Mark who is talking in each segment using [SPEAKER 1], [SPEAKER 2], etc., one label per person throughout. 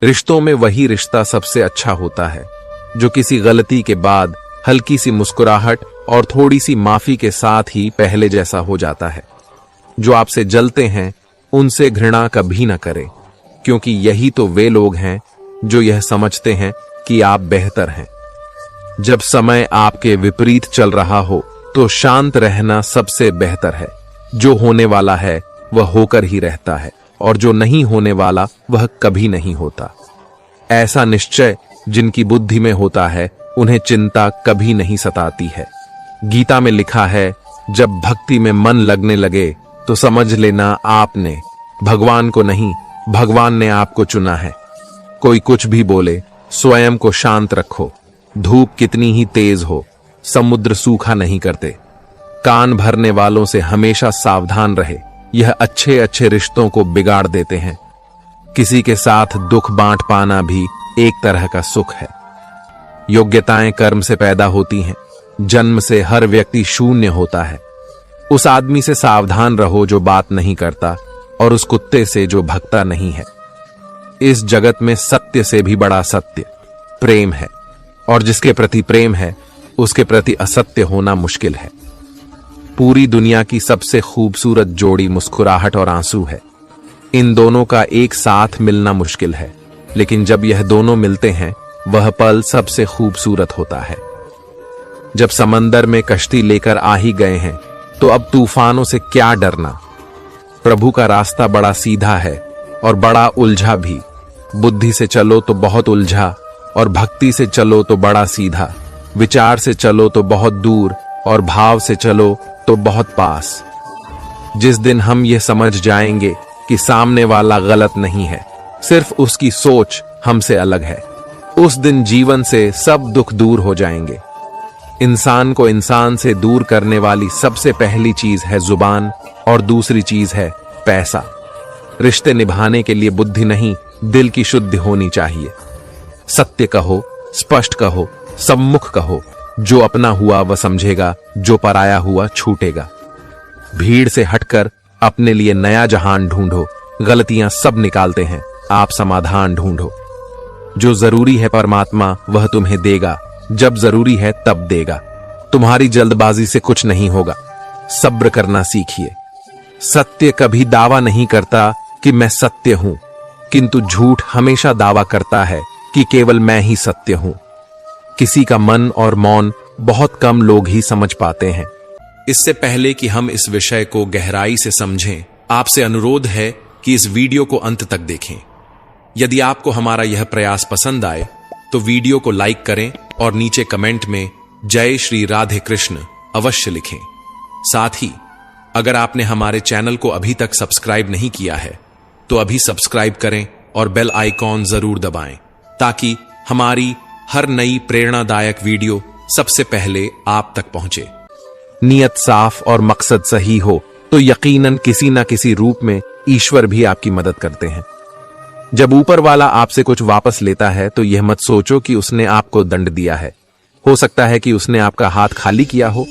[SPEAKER 1] रिश्तों में वही रिश्ता सबसे अच्छा होता है जो किसी गलती के बाद हल्की सी मुस्कुराहट और थोड़ी सी माफी के साथ ही पहले जैसा हो जाता है। जो आपसे जलते हैं उनसे घृणा कभी ना करें, क्योंकि यही तो वे लोग हैं जो यह समझते हैं कि आप बेहतर हैं। जब समय आपके विपरीत चल रहा हो तो शांत रहना सबसे बेहतर है। जो होने वाला है वह होकर ही रहता है और जो नहीं होने वाला वह कभी नहीं होता। ऐसा निश्चय जिनकी बुद्धि में होता है उन्हें चिंता कभी नहीं सताती है। गीता में लिखा है, जब भक्ति में मन लगने लगे तो समझ लेना आपने भगवान को नहीं, भगवान ने आपको चुना है। कोई कुछ भी बोले, स्वयं को शांत रखो। धूप कितनी ही तेज हो, समुद्र सूखा नहीं करते। कान भरने वालों से हमेशा सावधान रहे, यह अच्छे अच्छे रिश्तों को बिगाड़ देते हैं। किसी के साथ दुख बांट पाना भी एक तरह का सुख है। योग्यताएं कर्म से पैदा होती हैं। जन्म से हर व्यक्ति शून्य होता है। उस आदमी से सावधान रहो जो बात नहीं करता और उस कुत्ते से जो भगता नहीं है। इस जगत में सत्य से भी बड़ा सत्य प्रेम है, और जिसके प्रति प्रेम है उसके प्रति असत्य होना मुश्किल है। पूरी दुनिया की सबसे खूबसूरत जोड़ी मुस्कुराहट और आंसू है। इन दोनों का एक साथ मिलना मुश्किल है, लेकिन जब यह दोनों मिलते हैं वह पल सबसे खूबसूरत होता है। जब समंदर में कश्ती लेकर आ ही गए हैं तो अब तूफानों से क्या डरना। प्रभु का रास्ता बड़ा सीधा है और बड़ा उलझा भी। बुद्धि से चलो तो बहुत उलझा और भक्ति से चलो तो बड़ा सीधा। विचार से चलो तो बहुत दूर और भाव से चलो तो बहुत पास। जिस दिन हम ये समझ जाएंगे कि सामने वाला गलत नहीं है, सिर्फ उसकी सोच हमसे अलग है, उस दिन जीवन से सब दुख दूर हो जाएंगे। इंसान को इंसान से दूर करने वाली सबसे पहली चीज है जुबान और दूसरी चीज है पैसा। रिश्ते निभाने के लिए बुद्धि नहीं, दिल की शुद्धि होनी चाहिए। सत्य कहो, स्पष्ट कहो, सम्मुख कहो। जो अपना हुआ वह समझेगा, जो पराया हुआ छूटेगा। भीड़ से हटकर अपने लिए नया जहान ढूंढो। गलतियां सब निकालते हैं, आप समाधान ढूंढो। जो जरूरी है परमात्मा वह तुम्हें देगा, जब जरूरी है तब देगा। तुम्हारी जल्दबाजी से कुछ नहीं होगा, सब्र करना सीखिए। सत्य कभी दावा नहीं करता कि मैं सत्य हूं, किंतु झूठ हमेशा दावा करता है कि केवल मैं ही सत्य हूं। किसी का मन और मौन बहुत कम लोग ही समझ पाते हैं। इससे पहले कि हम इस विषय को गहराई से समझें, आपसे अनुरोध है कि इस वीडियो को अंत तक देखें। यदि आपको हमारा यह प्रयास पसंद आए तो वीडियो को लाइक करें और नीचे कमेंट में जय श्री राधे कृष्ण अवश्य लिखें। साथ ही अगर आपने हमारे चैनल को अभी तक सब्सक्राइब नहीं किया है तो अभी सब्सक्राइब करें और बेल आइकॉन जरूर दबाएं, ताकि हमारी हर नई प्रेरणादायक वीडियो सबसे पहले आप तक पहुंचे। नियत साफ और मकसद सही हो तो यकीनन किसी न किसी रूप में ईश्वर भी आपकी मदद करते हैं। जब ऊपर वाला आपसे कुछ वापस लेता है तो यह मत सोचो कि उसने आपको दंड दिया है। हो सकता है कि उसने आपका हाथ खाली किया हो।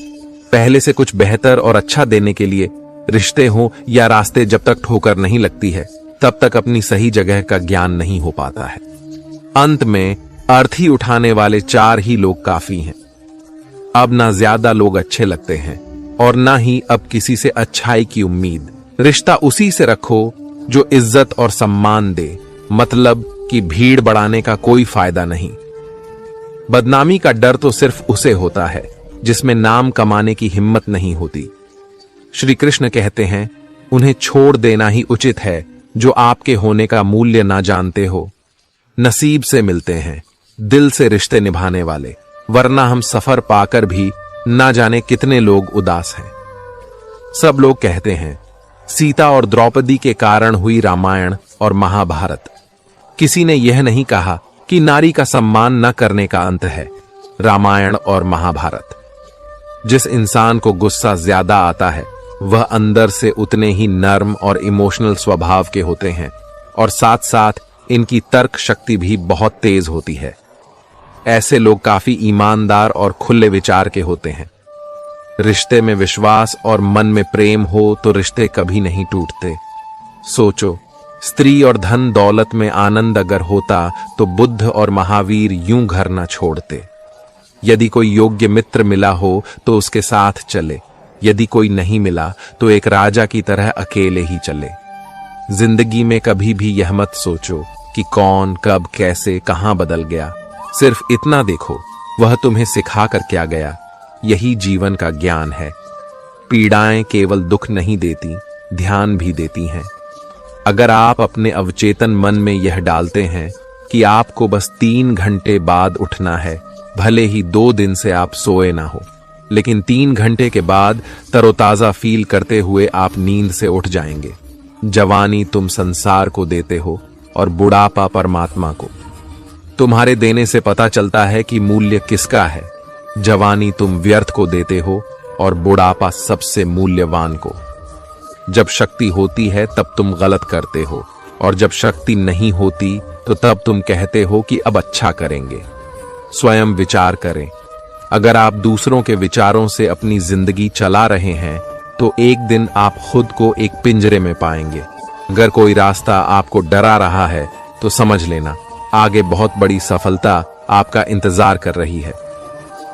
[SPEAKER 1] पहले से कुछ बेहतर और अच्छा देने के लिए रिश्ते हो या रास्ते जब तक ठोकर नहीं लगती है तब तक अपनी सही जगह का ज्ञान नहीं हो पाता है। अंत में अर्थी उठाने वाले 4 ही लोग काफी हैं। अब ना ज्यादा लोग अच्छे लगते हैं और ना ही अब किसी से अच्छाई की उम्मीद। रिश्ता उसी से रखो जो इज्जत और सम्मान दे, मतलब कि भीड़ बढ़ाने का कोई फायदा नहीं। बदनामी का डर तो सिर्फ उसे होता है जिसमें नाम कमाने की हिम्मत नहीं होती। श्री कृष्ण कहते हैं, उन्हें छोड़ देना ही उचित है जो आपके होने का मूल्य ना जानते हो। नसीब से मिलते हैं दिल से रिश्ते निभाने वाले, वरना हम सफर पाकर भी ना जाने कितने लोग उदास हैं। सब लोग कहते हैं सीता और द्रौपदी के कारण हुई रामायण और महाभारत। किसी ने यह नहीं कहा कि नारी का सम्मान न करने का अंत है रामायण और महाभारत। जिस इंसान को गुस्सा ज्यादा आता है वह अंदर से उतने ही नर्म और इमोशनल स्वभाव के होते हैं, और साथ साथ इनकी तर्क शक्ति भी बहुत तेज होती है। ऐसे लोग काफी ईमानदार और खुले विचार के होते हैं। रिश्ते में विश्वास और मन में प्रेम हो तो रिश्ते कभी नहीं टूटते। सोचो, स्त्री और धन दौलत में आनंद अगर होता तो बुद्ध और महावीर यूं घर न छोड़ते। यदि कोई योग्य मित्र मिला हो तो उसके साथ चले, यदि कोई नहीं मिला तो एक राजा की तरह अकेले ही चले। जिंदगी में कभी भी यह मत सोचो कि कौन कब कैसे कहां बदल गया। सिर्फ इतना देखो वह तुम्हें सिखा कर क्या गया। यही जीवन का ज्ञान है। पीड़ाएं केवल दुख नहीं देती, ध्यान भी देती हैं। अगर आप अपने अवचेतन मन में यह डालते हैं कि आपको बस 3 घंटे बाद उठना है, भले ही 2 दिन से आप सोए ना हो, लेकिन 3 घंटे के बाद तरोताजा फील करते हुए आप नींद से उठ जाएंगे। जवानी तुम संसार को देते हो और बुढ़ापा परमात्मा को। तुम्हारे देने से पता चलता है कि मूल्य किसका है। जवानी तुम व्यर्थ को देते हो और बुढ़ापा सबसे मूल्यवान को। जब शक्ति होती है तब तुम गलत करते हो, और जब शक्ति नहीं होती तो तब तुम कहते हो कि अब अच्छा करेंगे। स्वयं विचार करें। अगर आप दूसरों के विचारों से अपनी जिंदगी चला रहे हैं तो एक दिन आप खुद को एक पिंजरे में पाएंगे। अगर कोई रास्ता आपको डरा रहा है तो समझ लेना आगे बहुत बड़ी सफलता आपका इंतजार कर रही है।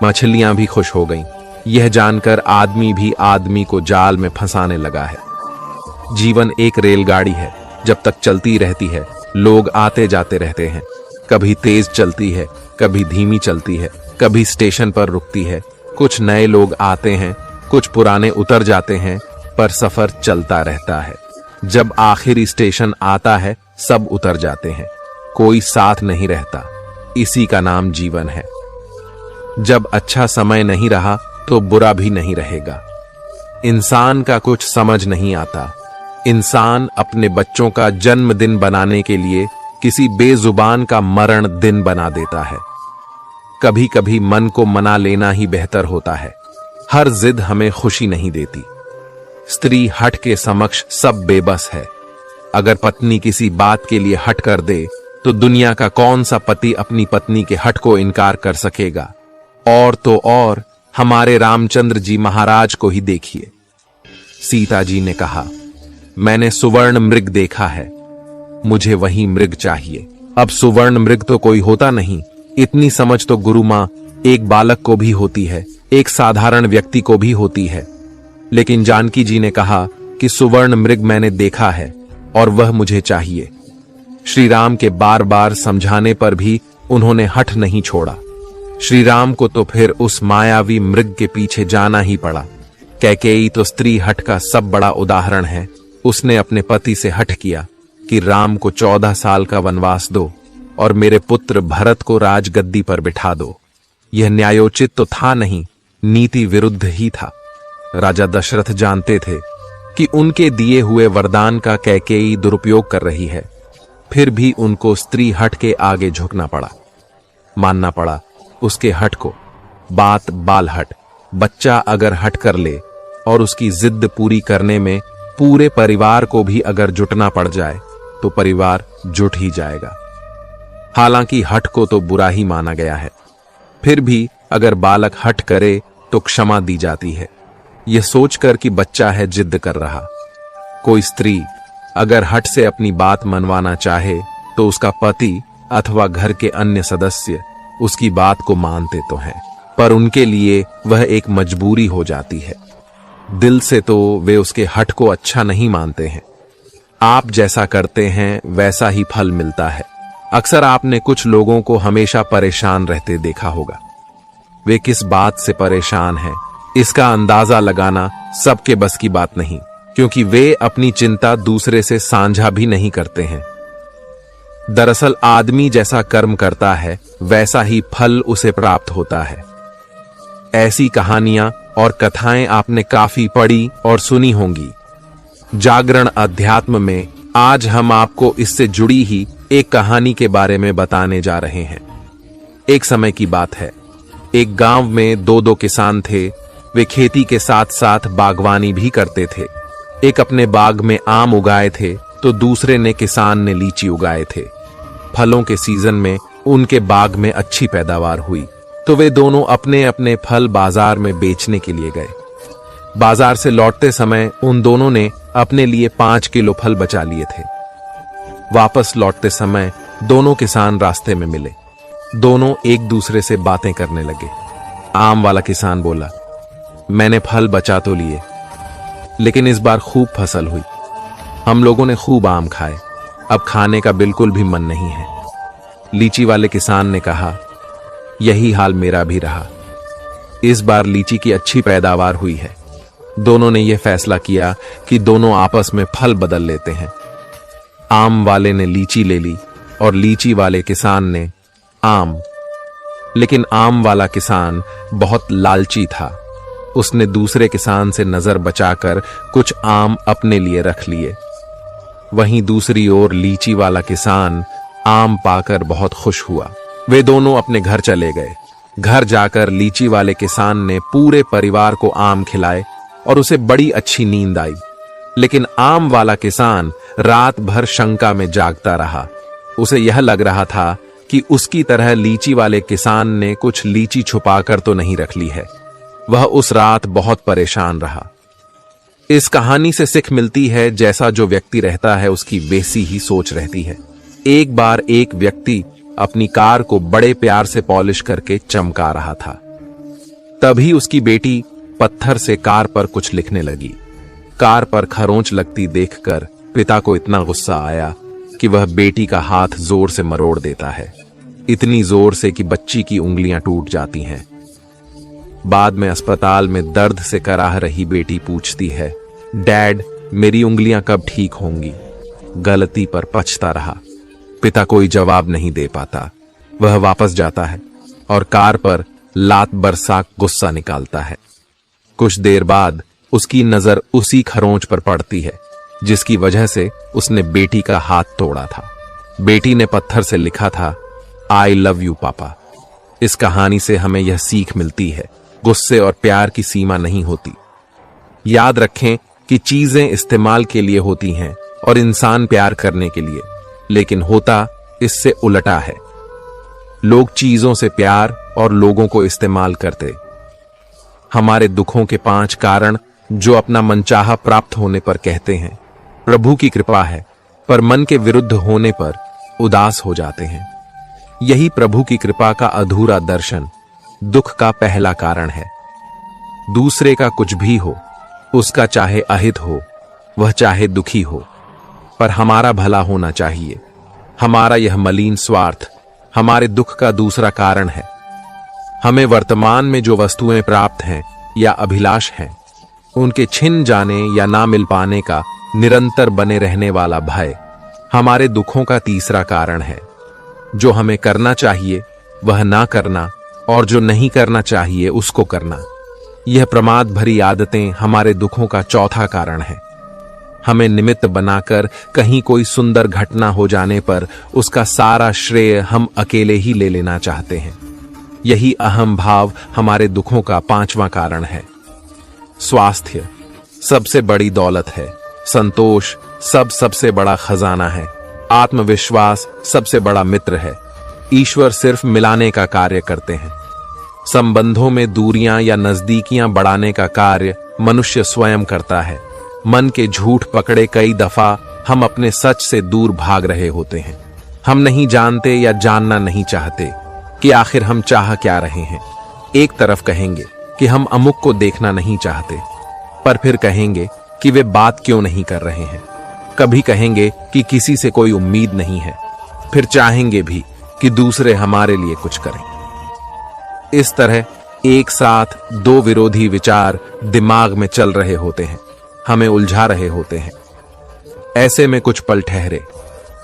[SPEAKER 1] मछलियां भी खुश हो गईं, यह जानकर आदमी भी आदमी को जाल में फंसाने लगा है। जीवन एक रेलगाड़ी है, जब तक चलती रहती है लोग आते जाते रहते हैं। कभी तेज चलती है, कभी धीमी चलती है, कभी स्टेशन पर रुकती है। कुछ नए लोग आते हैं, कुछ पुराने उतर जाते हैं, पर सफर चलता रहता है। जब आखिरी स्टेशन आता है सब उतर जाते हैं, कोई साथ नहीं रहता। इसी का नाम जीवन है। जब अच्छा समय नहीं रहा तो बुरा भी नहीं रहेगा। इंसान का कुछ समझ नहीं आता। इंसान अपने बच्चों का जन्मदिन बनाने के लिए किसी बेजुबान का मरण दिन बना देता है। कभी कभी मन को मना लेना ही बेहतर होता है। हर जिद हमें खुशी नहीं देती। स्त्री हठ के समक्ष सब बेबस है। अगर पत्नी किसी बात के लिए हट कर दे तो दुनिया का कौन सा पति अपनी पत्नी के हट को इनकार कर सकेगा। और तो और हमारे रामचंद्र जी महाराज को ही देखिए। सीता जी ने कहा, मैंने सुवर्ण मृग देखा है, मुझे वही मृग चाहिए। अब सुवर्ण मृग तो कोई होता नहीं। इतनी समझ तो गुरु मां एक बालक को भी होती है, एक साधारण व्यक्ति को भी होती है। लेकिन जानकी जी ने कहा कि सुवर्ण मृग मैंने देखा है और वह मुझे चाहिए। श्री राम के बार बार समझाने पर भी उन्होंने हठ नहीं छोड़ा। श्री राम को तो फिर उस मायावी मृग के पीछे जाना ही पड़ा। कैकेयी तो स्त्री हठ का सब बड़ा उदाहरण है। उसने अपने पति से हठ किया कि राम को 14 साल का वनवास दो और मेरे पुत्र भरत को राजगद्दी पर बिठा दो। यह न्यायोचित तो था नहीं, नीति विरुद्ध ही था। राजा दशरथ जानते थे कि उनके दिए हुए वरदान का कैकेयी दुरुपयोग कर रही है, फिर भी उनको स्त्री हठ के आगे झुकना पड़ा, मानना पड़ा उसके हठ को। बात बाल हट। बच्चा अगर हट कर ले और उसकी जिद पूरी करने में पूरे परिवार को भी अगर जुटना पड़ जाए तो परिवार जुट ही जाएगा। हालांकि हठ को तो बुरा ही माना गया है, फिर भी अगर बालक हठ करे तो क्षमा दी जाती है, यह सोचकर कि बच्चा है जिद कर रहा। कोई स्त्री अगर हठ से अपनी बात मनवाना चाहे तो उसका पति अथवा घर के अन्य सदस्य उसकी बात को मानते तो हैं, पर उनके लिए वह एक मजबूरी हो जाती है। दिल से तो वे उसके हठ को अच्छा नहीं मानते हैं। आप जैसा करते हैं वैसा ही फल मिलता है। अक्सर आपने कुछ लोगों को हमेशा परेशान रहते देखा होगा। वे किस बात से परेशान हैं, इसका अंदाजा लगाना सबके बस की बात नहीं, क्योंकि वे अपनी चिंता दूसरे से साझा भी नहीं करते हैं। दरअसल आदमी जैसा कर्म करता है वैसा ही फल उसे प्राप्त होता है। ऐसी कहानियां और कथाएं आपने काफी पढ़ी और सुनी होंगी। जागरण अध्यात्म में आज हम आपको इससे जुड़ी ही एक कहानी के बारे में बताने जा रहे हैं। एक समय की बात है, एक गांव में दो किसान थे। वे खेती के साथ साथ बागवानी भी करते थे। एक अपने बाग में आम उगाए थे तो दूसरे ने किसान ने लीची उगाए थे। फलों के सीजन में उनके बाग में अच्छी पैदावार हुई तो वे दोनों अपने अपने फल बाजार में बेचने के लिए गए। बाजार से लौटते समय उन दोनों ने अपने लिए 5 किलो फल बचा लिए थे। वापस लौटते समय दोनों किसान रास्ते में मिले। दोनों एक दूसरे से बातें करने लगे। आम वाला किसान बोला, मैंने फल बचा तो लिए, लेकिन इस बार खूब फसल हुई। हम लोगों ने खूब आम खाए, अब खाने का बिल्कुल भी मन नहीं है। लीची वाले किसान ने कहा, यही हाल मेरा भी रहा। इस बार लीची की अच्छी पैदावार हुई है। दोनों ने यह फैसला किया कि दोनों आपस में फल बदल लेते हैं। आम वाले ने लीची ले ली और लीची वाले किसान ने आम। लेकिन आम वाला किसान बहुत लालची था। उसने दूसरे किसान से नजर बचाकर कुछ आम अपने लिए रख लिए। वहीं दूसरी ओर लीची वाला किसान आम पाकर बहुत खुश हुआ। वे दोनों अपने घर चले गए। घर जाकर लीची वाले किसान ने पूरे परिवार को आम खिलाए और उसे बड़ी अच्छी नींद आई। लेकिन आम वाला किसान रात भर शंका में जागता रहा। उसे यह लग रहा था कि उसकी तरह लीची वाले किसान ने कुछ लीची छुपाकर तो नहीं रख ली है। वह उस रात बहुत परेशान रहा। इस कहानी से सीख मिलती है, जैसा जो व्यक्ति रहता है उसकी वैसी ही सोच रहती है। एक बार एक व्यक्ति अपनी कार को बड़े प्यार से पॉलिश करके चमका रहा था। तभी उसकी बेटी पत्थर से कार पर कुछ लिखने लगी। कार पर खरोंच लगती देखकर पिता को इतना गुस्सा आया कि वह बेटी का हाथ जोर से मरोड़ देता है, इतनी जोर से कि बच्ची की उंगलियां टूट जाती हैं। बाद में अस्पताल में दर्द से कराह रही बेटी पूछती है, डैड, मेरी उंगलियां कब ठीक होंगी? गलती पर पछता रहा। पिता कोई जवाब नहीं दे पाता। वह वापस जाता है और कार पर लात बरसा गुस्सा निकालता है। कुछ देर बाद उसकी नजर उसी खरोंच पर पड़ती है जिसकी वजह से उसने बेटी का हाथ तोड़ा था। बेटी ने पत्थर से लिखा था, आई लव यू पापा। इस कहानी से हमें यह सीख मिलती है, गुस्से और प्यार की सीमा नहीं होती। याद रखें कि चीजें इस्तेमाल के लिए होती हैं और इंसान प्यार करने के लिए, लेकिन होता इससे उलटा है। लोग चीजों से प्यार और लोगों को इस्तेमाल करते। हमारे दुखों के 5 कारण जो अपना मनचाहा प्राप्त होने पर कहते हैं, प्रभु की कृपा है, पर मन के विरुद्ध होने पर उदास हो जाते हैं। यही प्रभु की कृपा का अधूरा दर्शन दुख का पहला कारण है। दूसरे का कुछ भी हो, उसका चाहे अहित हो, वह चाहे दुखी हो, पर हमारा भला होना चाहिए। हमारा यह मलिन स्वार्थ हमारे दुख का दूसरा कारण है। हमें वर्तमान में जो वस्तुएं प्राप्त हैं या अभिलाष हैं, उनके छिन जाने या ना मिल पाने का निरंतर बने रहने वाला भय हमारे दुखों का तीसरा कारण है। जो हमें करना चाहिए वह ना करना और जो नहीं करना चाहिए उसको करना, यह प्रमाद भरी आदतें हमारे दुखों का चौथा कारण है। हमें निमित्त बनाकर कहीं कोई सुंदर घटना हो जाने पर उसका सारा श्रेय हम अकेले ही ले लेना चाहते हैं। यही अहम भाव हमारे दुखों का 5वां कारण है। स्वास्थ्य सबसे बड़ी दौलत है। संतोष सबसे बड़ा खजाना है। आत्मविश्वास सबसे बड़ा मित्र है। ईश्वर सिर्फ मिलाने का कार्य करते हैं। संबंधों में दूरियां या नजदीकियां बढ़ाने का कार्य मनुष्य स्वयं करता है। मन के झूठ पकड़े कई दफा हम अपने सच से दूर भाग रहे होते हैं। हम नहीं जानते या जानना नहीं चाहते कि आखिर हम चाह क्या रहे हैं। एक तरफ कहेंगे कि हम अमुक को देखना नहीं चाहते, पर फिर कहेंगे कि वे बात क्यों नहीं कर रहे हैं। कभी कहेंगे कि किसी से कोई उम्मीद नहीं है, फिर चाहेंगे भी कि दूसरे हमारे लिए कुछ करें। इस तरह एक साथ 2 विरोधी विचार दिमाग में चल रहे होते हैं, हमें उलझा रहे होते हैं। ऐसे में कुछ पल ठहरे,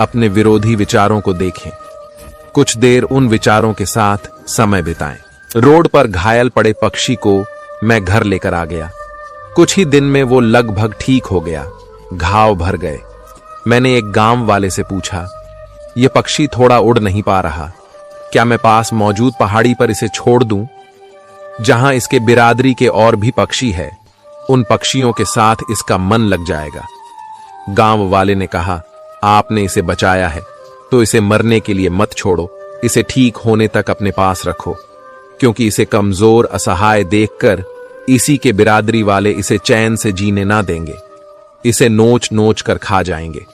[SPEAKER 1] अपने विरोधी विचारों को देखें, कुछ देर उन विचारों के साथ समय बिताएं। रोड पर घायल पड़े पक्षी को मैं घर लेकर आ गया। कुछ ही दिन में वो लगभग ठीक हो गया, घाव भर गए। मैंने एक गांव वाले से पूछा, ये पक्षी थोड़ा उड़ नहीं पा रहा, क्या मैं पास मौजूद पहाड़ी पर इसे छोड़ दूं, जहां इसके बिरादरी के और भी पक्षी है, उन पक्षियों के साथ इसका मन लग जाएगा। गांव वाले ने कहा, आपने इसे बचाया है तो इसे मरने के लिए मत छोड़ो, इसे ठीक होने तक अपने पास रखो, क्योंकि इसे कमजोर असहाय देखकर इसी के बिरादरी वाले इसे चैन से जीने ना देंगे, इसे नोच नोच कर खा जाएंगे।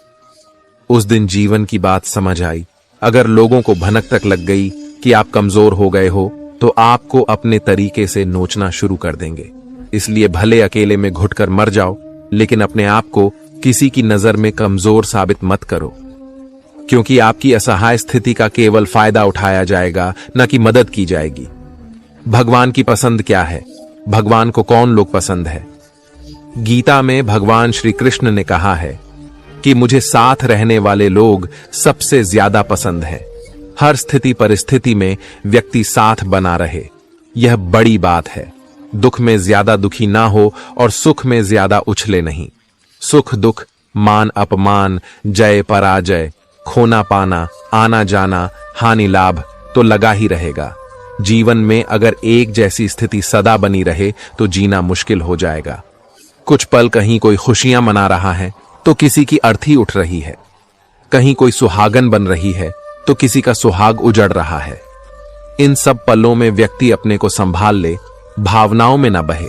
[SPEAKER 1] उस दिन जीवन की बात समझ आई। अगर लोगों को भनक तक लग गई कि आप कमजोर हो गए हो तो आपको अपने तरीके से नोचना शुरू कर देंगे। इसलिए भले अकेले में घुटकर मर जाओ, लेकिन अपने आप को किसी की नजर में कमजोर साबित मत करो, क्योंकि आपकी असहाय स्थिति का केवल फायदा उठाया जाएगा, न कि मदद की जाएगी। भगवान की पसंद क्या है? भगवान को कौन लोग पसंद है? गीता में भगवान श्री कृष्ण ने कहा है कि मुझे साथ रहने वाले लोग सबसे ज्यादा पसंद हैं। हर स्थिति परिस्थिति में व्यक्ति साथ बना रहे, यह बड़ी बात है। दुख में ज्यादा दुखी ना हो और सुख में ज्यादा उछले नहीं। सुख दुख, मान अपमान, जय पराजय, खोना पाना, आना जाना, हानि लाभ तो लगा ही रहेगा। जीवन में अगर एक जैसी स्थिति सदा बनी रहे तो जीना मुश्किल हो जाएगा। कुछ पल कहीं कोई खुशियां मना रहा है तो किसी की अर्थी उठ रही है, कहीं कोई सुहागन बन रही है तो किसी का सुहाग उजड़ रहा है। इन सब पलों में व्यक्ति अपने को संभाल ले, भावनाओं में न बहे।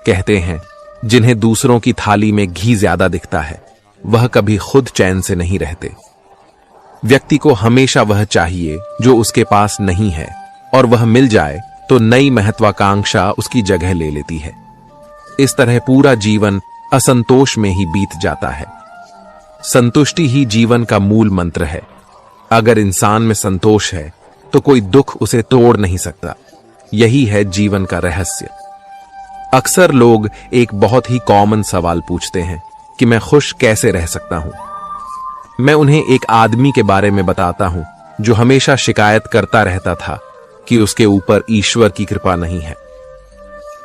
[SPEAKER 1] कहते हैं जिन्हें दूसरों की थाली में घी ज्यादा दिखता है वह कभी खुद चैन से नहीं रहते। व्यक्ति को हमेशा वह चाहिए जो उसके पास नहीं है, और वह मिल जाए तो नई महत्वाकांक्षा उसकी जगह ले लेती है। इस तरह पूरा जीवन असंतोष में ही बीत जाता है। संतुष्टि ही जीवन का मूल मंत्र है। अगर इंसान में संतोष है तो कोई दुख उसे तोड़ नहीं सकता। यही है जीवन का रहस्य। अक्सर लोग एक बहुत ही कॉमन सवाल पूछते हैं कि मैं खुश कैसे रह सकता हूं। मैं उन्हें एक आदमी के बारे में बताता हूं जो हमेशा शिकायत करता रहता था कि उसके ऊपर ईश्वर की कृपा नहीं है।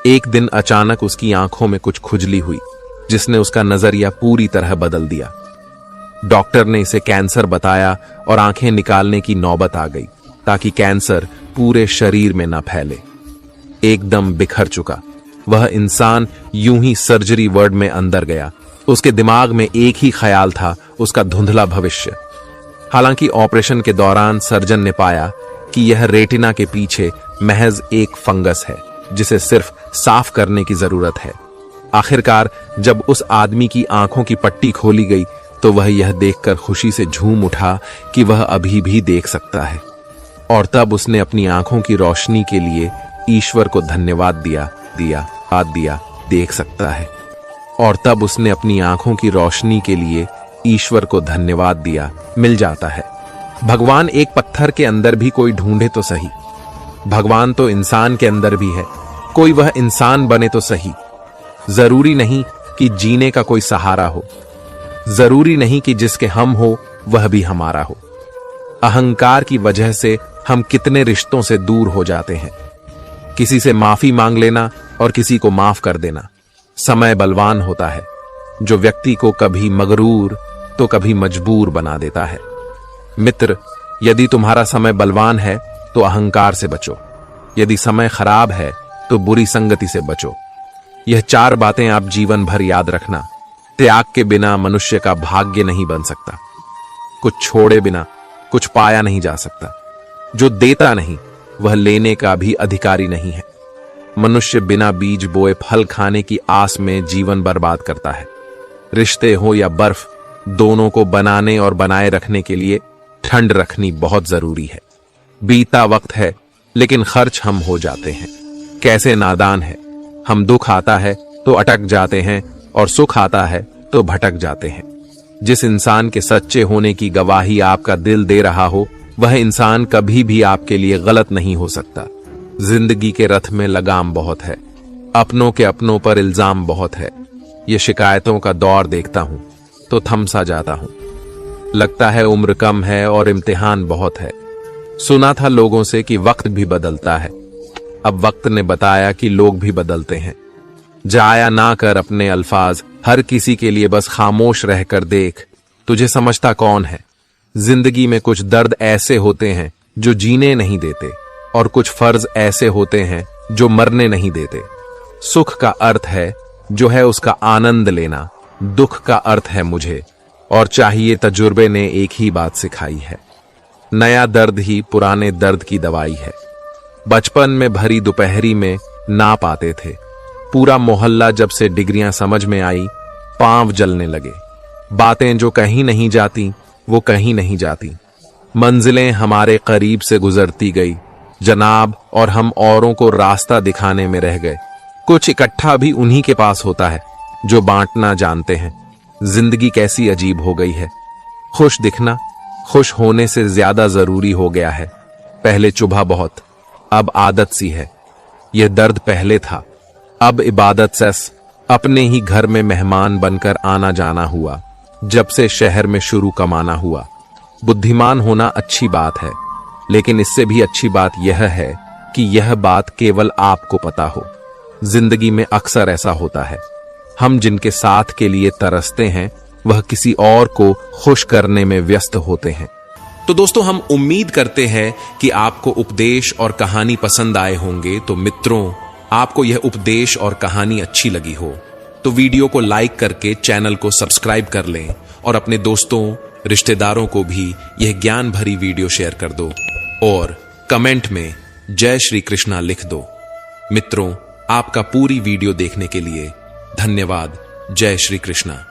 [SPEAKER 1] एक दिन अचानक उसकी आंखों में कुछ खुजली हुई जिसने उसका नजरिया पूरी तरह बदल दिया। डॉक्टर ने इसे कैंसर बताया और आंखें निकालने की नौबत आ गई ताकि कैंसर पूरे शरीर में न फैले। एकदम बिखर चुका वह इंसान यूं ही सर्जरी वार्ड में अंदर गया। उसके दिमाग में एक ही ख्याल था, उसका धुंधला भविष्य। हालांकि ऑपरेशन के दौरान सर्जन ने पाया कि यह रेटिना के पीछे महज एक फंगस है जिसे सिर्फ साफ करने की जरूरत है। आखिरकार जब उस आदमी की आंखों की पट्टी खोली गई तो वह यह देखकर खुशी से झूम उठा कि वह अभी भी देख सकता है। और तब उसने अपनी आंखों की रोशनी के लिए ईश्वर को धन्यवाद दिया। देख सकता है। और तब उसने अपनी आंखों की रोशनी के लिए ईश्वर को धन्यवाद दिया। मिल जाता है। भगवान एक पत्थर के अंदर भी कोई ढूंढे तो सही। भगवान तो इंसान के अंदर भी है, कोई वह इंसान बने तो सही। जरूरी नहीं कि जीने का कोई सहारा हो, जरूरी नहीं कि जिसके हम हो वह भी हमारा हो। अहंकार की वजह से हम कितने रिश्तों से दूर हो जाते हैं। किसी से माफी मांग लेना और किसी को माफ कर देना। समय बलवान होता है जो व्यक्ति को कभी मगरूर तो कभी मजबूर बना देता है। मित्र, यदि तुम्हारा समय बलवान है तो अहंकार से बचो, यदि समय खराब है तो बुरी संगति से बचो। यह 4 बातें आप जीवन भर याद रखना। त्याग के बिना मनुष्य का भाग्य नहीं बन सकता। कुछ छोड़े बिना कुछ पाया नहीं जा सकता। जो देता नहीं वह लेने का भी अधिकारी नहीं है। मनुष्य बिना बीज बोए फल खाने की आस में जीवन बर्बाद करता है। रिश्ते हो या बर्फ, दोनों को बनाने और बनाए रखने के लिए ठंड रखनी बहुत जरूरी है। बीता वक्त है लेकिन खर्च हम हो जाते हैं। कैसे नादान है। हम दुख आता है तो अटक जाते हैं और सुख आता है तो भटक जाते हैं। जिस इंसान के सच्चे होने की गवाही आपका दिल दे रहा हो वह इंसान कभी भी आपके लिए गलत नहीं हो सकता। जिंदगी के रथ में लगाम बहुत है, अपनों के अपनों पर इल्जाम बहुत है। ये शिकायतों का दौर देखता हूं तो थम सा जाता हूं। लगता है उम्र कम है और इम्तिहान बहुत है। सुना था लोगों से कि वक्त भी बदलता है। अब वक्त ने बताया कि लोग भी बदलते हैं। जाया ना कर अपने अल्फाज, हर किसी के लिए बस खामोश रहकर देख, तुझे समझता कौन है। जिंदगी में कुछ दर्द ऐसे होते हैं जो जीने नहीं देते और कुछ फर्ज ऐसे होते हैं जो मरने नहीं देते। सुख का अर्थ है जो है उसका आनंद लेना, दुख का अर्थ है मुझे और चाहिए तजुर्बे ने एक ही बात सिखाई है। नया दर्द ही पुराने दर्द की दवाई है। बचपन में भरी दोपहरी में नाप आते थे। पूरा मोहल्ला जब से डिग्रियां समझ में आई पांव जलने लगे। बातें जो कहीं नहीं जाती वो कहीं नहीं जाती। मंजिलें हमारे करीब से गुजरती गई जनाब, और हम औरों को रास्ता दिखाने में रह गए। कुछ इकट्ठा भी उन्हीं के पास होता है जो बांटना जानते हैं। जिंदगी कैसी अजीब हो गई है। खुश दिखना खुश होने से ज्यादा जरूरी हो गया है। पहले चुभा बहुत, अब आदत सी है। यह दर्द पहले था, अब इबादत से अपने ही घर में मेहमान बनकर आना जाना हुआ। जब से शहर में शुरू कमाना हुआ। बुद्धिमान होना अच्छी बात है, लेकिन इससे भी अच्छी बात यह है कि यह बात केवल आपको पता हो। जिंदगी में अक्सर ऐसा होता है, हम जिनके साथ के लिए तरसते हैं वह किसी और को खुश करने में व्यस्त होते हैं। तो दोस्तों, हम उम्मीद करते हैं कि आपको उपदेश और कहानी पसंद आए होंगे। तो मित्रों, आपको यह उपदेश और कहानी अच्छी लगी हो तो वीडियो को लाइक करके चैनल को सब्सक्राइब कर लें और अपने दोस्तों रिश्तेदारों को भी यह ज्ञान भरी वीडियो शेयर कर दो और कमेंट में जय श्री कृष्णा लिख दो। मित्रों, आपका पूरी वीडियो देखने के लिए धन्यवाद। जय श्री कृष्णा।